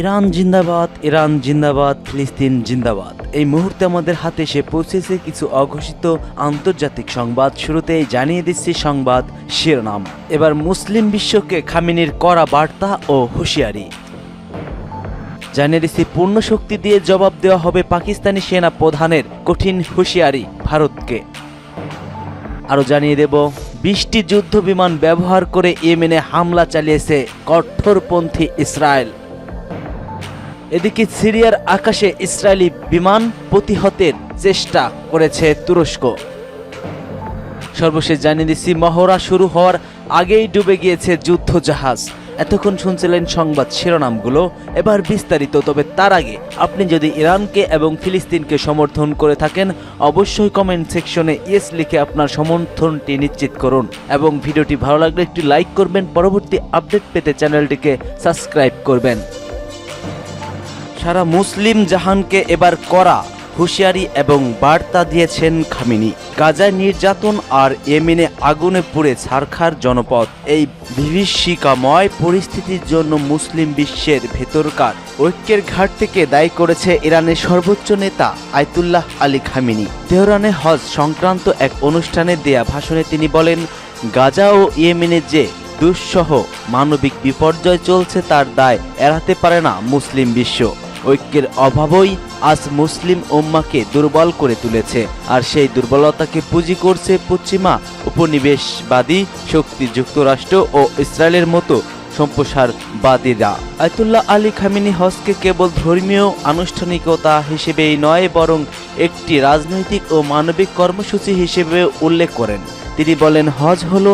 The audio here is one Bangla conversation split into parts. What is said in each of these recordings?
ইরান জিন্দাবাদ, ইরান জিন্দাবাদ, ফিলিস্তিন জিন্দাবাদ। এই মুহূর্তে আমাদের হাতে এসে পৌঁছেছে কিছু অঘোষিত আন্তর্জাতিক সংবাদ। শুরুতেই জানিয়ে দিচ্ছি সংবাদ শিরোনাম। এবার মুসলিম বিশ্বকে খামেনির কড়া বার্তা ও হুঁশিয়ারি। জানিয়ে দিচ্ছি পূর্ণ শক্তি দিয়ে জবাব দেওয়া হবে পাকিস্তানি সেনা প্রধানের কঠিন হুঁশিয়ারি ভারতকে। আরও জানিয়ে দেব 20টি যুদ্ধ বিমান ব্যবহার করে ইয়েমেনে হামলা চালিয়েছে কঠোরপন্থী ইসরায়েল। এদিকে সিরিয়ার আকাশে ইসরায়েলি বিমান প্রতিহতের চেষ্টা করেছে তুরস্ক। সর্বশেষ জানিয়ে দিচ্ছি মহড়া শুরু হওয়ার আগেই ডুবে গিয়েছে যুদ্ধ জাহাজ। এতক্ষণ শুনছিলেন সংবাদ শিরোনামগুলো, এবার বিস্তারিত। তবে তার আগে আপনি যদি ইরানকে এবং ফিলিস্তিনকে সমর্থন করে থাকেন অবশ্যই কমেন্ট সেকশনে ইয়েস লিখে আপনার সমর্থনটি নিশ্চিত করুন এবং ভিডিওটি ভালো লাগলে একটি লাইক করবেন। পরবর্তী আপডেট পেতে চ্যানেলটিকে সাবস্ক্রাইব করবেন। সারা মুসলিম জাহানকে এবার কড়া হুঁশিয়ারি এবং বার্তা দিয়েছেন খামেনি। গাজায় নির্যাতন আর ইয়েমেনে আগুনে পুড়ে ছারখার জনপদ। এই বিভীষিকাময় পরিস্থিতির জন্য মুসলিম বিশ্বের ভেতরকার ঐক্যের ঘাটতিকে দায়ী করেছে ইরানের সর্বোচ্চ নেতা আয়াতুল্লাহ আলী খামেনি। তেহরানে হজ সংক্রান্ত এক অনুষ্ঠানে দেয়া ভাষণে তিনি বলেন, গাজা ও ইয়েমেনে যে দুঃসহ মানবিক বিপর্যয় চলছে তার দায় এড়াতে পারে না মুসলিম বিশ্ব। ঐক্যের অভাবই আজ মুসলিম উম্মাকে দুর্বল করে তুলেছে, আর সেই দুর্বলতাকে পুঁজি করছে পশ্চিমা উপনিবেশবাদী শক্তি, যুক্তরাষ্ট্র ও ইসরায়েলের মতো সম্প্রসারবাদীরা। আয়াতুল্লাহ আলী খামেনি হজকে কেবল ধর্মীয় আনুষ্ঠানিকতা হিসেবেই নয় বরং একটি রাজনৈতিক ও মানবিক কর্মসূচি হিসেবে উল্লেখ করেন। তিনি বলেন, হজ হলো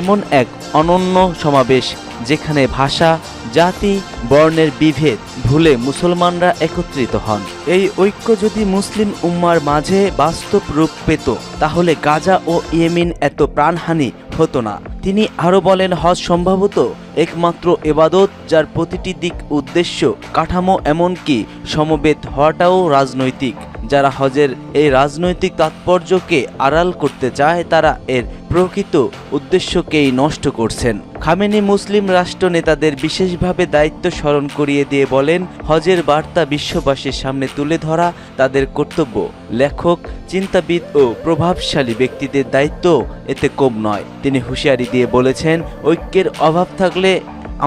এমন এক অনন্য সমাবেশ যেখানে ভাষা, জাতি, বর্ণের বিভেদ ভুলে মুসলমানরা একত্রিত হন। এই ঐক্য যদি মুসলিম উম্মার মাঝে বাস্তব রূপ পেত তাহলে গাজা ও ইয়েমেন এত প্রাণহানি হতো না। তিনি আরও বলেন, হজ সম্ভবত একমাত্র ইবাদত যার প্রতিটি দিক, উদ্দেশ্য, কাঠামো, এমনকি সমবেত হওয়াটাও রাজনৈতিক। যারা হজের এই রাজনৈতিক তাৎপর্যকে আড়াল করতে চায় তারা এর প্রকৃত উদ্দেশ্যকেই নষ্ট করছেন। খামেনি মুসলিম রাষ্ট্র নেতাদের বিশেষভাবে দায়িত্ব স্মরণ করিয়ে দিয়ে বলেন, হজের বার্তা বিশ্ববাসীর সামনে তুলে ধরা তাদের কর্তব্য। লেখক, চিন্তাবিদ ও প্রভাবশালী ব্যক্তিদের দায়িত্ব এতে কম নয়। তিনি হুঁশিয়ারি দিয়ে বলেছেন, ঐক্যের অভাব থাকলে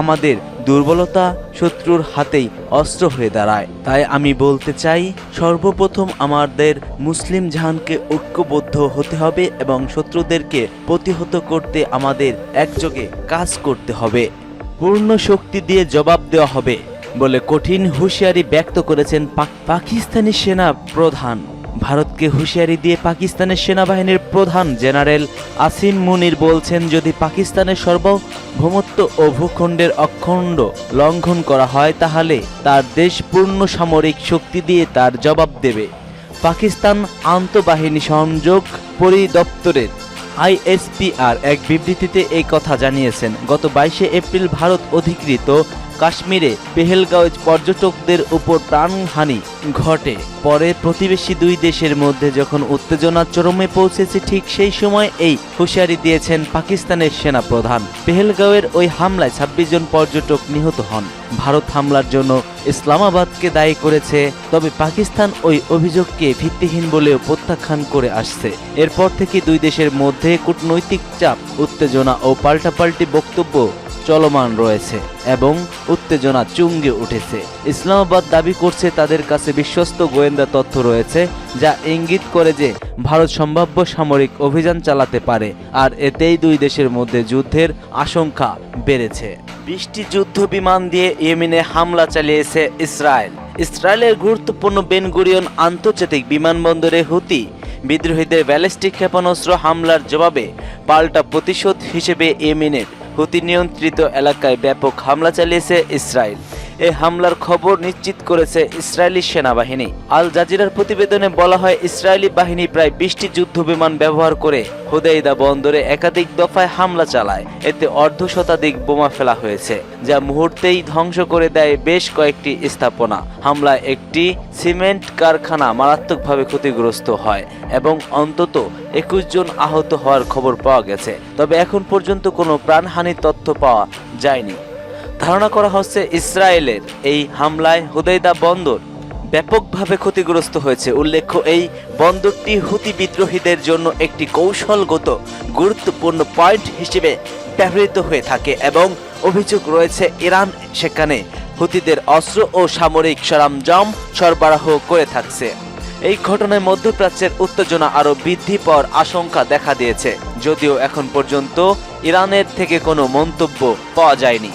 আমাদের দুর্বলতা শত্রুর হাতেই অস্ত্র হয়ে দাঁড়ায়। তাই আমি বলতে চাই, সর্বপ্রথম আমাদের মুসলিম জাহানকে ঐক্যবদ্ধ হতে হবে এবং শত্রুদেরকে প্রতিহত করতে আমাদের একযোগে কাজ করতে হবে। পূর্ণ শক্তি দিয়ে জবাব দেওয়া হবে বলে কঠিন হুঁশিয়ারি ব্যক্ত করেছেন পাকিস্তানি সেনা প্রধান। ভারতকে হুঁশিয়ারি দিয়ে পাকিস্তানের সেনাবাহিনীর প্রধান জেনারেল আসিম মুনির বলছেন, যদি পাকিস্তানের সার্বভৌমত্ব ও ভূখণ্ডের অখণ্ড লঙ্ঘন করা হয় তাহলে তার দেশ পূর্ণ সামরিক শক্তি দিয়ে তার জবাব দেবে। পাকিস্তান আন্তঃবাহিনী সংযোগ পরিদপ্তরের ISPR এক বিবৃতিতে এই কথা জানিয়েছেন। গত 22 এপ্রিল ভারত অধিকৃত কাশ্মীরে পেহেলগাঁওয়ে পর্যটকদের উপর প্রাণহানি ঘটে। পরে প্রতিবেশী দুই দেশের মধ্যে যখন উত্তেজনা চরমে পৌঁছেছে ঠিক সেই সময় এই হুঁশিয়ারি দিয়েছেন পাকিস্তানের সেনা প্রধান। পেহেলগাঁওয়ের ওই হামলায় 26 জন পর্যটক নিহত হন। ভারত হামলার জন্য ইসলামাবাদকে দায়ী করেছে, তবে পাকিস্তান ওই অভিযোগকে ভিত্তিহীন বলেও প্রত্যাখ্যান করে আসছে। এরপর থেকে দুই দেশের মধ্যে কূটনৈতিক চাপ, উত্তেজনা ও পাল্টাপাল্টি বক্তব্য চলমান রয়েছে এবং উত্তেজনা চুঙ্গে উঠেছে। ইসলামাবাদ দাবি করছে তাদের কাছে বিশ্বস্ত গোয়েন্দা তথ্য রয়েছে যা ইঙ্গিত করে যে ভারত সম্ভাব্য সামরিক অভিযান চালাতে পারে, আর এতেই দুই দেশের মধ্যে যুদ্ধের আশঙ্কা বেড়েছে। 20টি যুদ্ধ বিমান দিয়ে ইয়েমেনে হামলা চালিয়েছে ইসরায়েল। ইসরায়েলের গুরুত্বপূর্ণ বেন গুরিয়ন আন্তর্জাতিক বিমানবন্দরে হুতি বিদ্রোহীদের ব্যালিস্টিক ক্ষেপণাস্ত্র হামলার জবাবে পাল্টা প্রতিশোধ হিসেবে ইয়েমেনের হুতি নিয়ন্ত্রিত এলাকায় ব্যাপক হামলা চালিয়েছে ইসরায়েল। এই হামলার খবর নিশ্চিত করেছে ইসরায়েলি সেনাবাহিনী। আল জাজিরার প্রতিবেদনে বলা হয়, ইসরায়েলি বাহিনী প্রায় 20টি যুদ্ধ বিমান ব্যবহার করে হুদাইদা বন্দরে একাধিক দফায় হামলা চালায়। এতে অর্ধশতাধিক বোমা ফেলা হয়েছে যা মুহূর্তেই ধ্বংস করে দেয় বেশ কয়েকটি স্থাপনা। হামলায় একটি সিমেন্ট কারখানা মারাত্মকভাবে ক্ষতিগ্রস্ত হয় এবং অন্তত 21 জন আহত হওয়ার খবর পাওয়া গেছে। তবে এখন পর্যন্ত কোনো প্রাণহানির তথ্য পাওয়া যায়নি। ধারণা করা হচ্ছে ইসরায়েলের এই হামলায় হুদাইদা বন্দর ব্যাপকভাবে ক্ষতিগ্রস্ত হয়েছে। উল্লেখ্য, এই বন্দরটি হুতি বিদ্রোহীদের জন্য একটি কৌশলগত গুরুত্বপূর্ণ পয়েন্ট হিসেবে ব্যবহৃত হয়ে থাকে এবং অভিযোগ রয়েছে ইরান সেখানে হুতিদের অস্ত্র ও সামরিক সরঞ্জাম সরবরাহ করে থাকছে। এই ঘটনায় মধ্যপ্রাচ্যের উত্তেজনা আরও বৃদ্ধি পাওয়ার আশঙ্কা দেখা দিয়েছে, যদিও এখন পর্যন্ত ইরানের থেকে কোনো মন্তব্য পাওয়া যায়নি।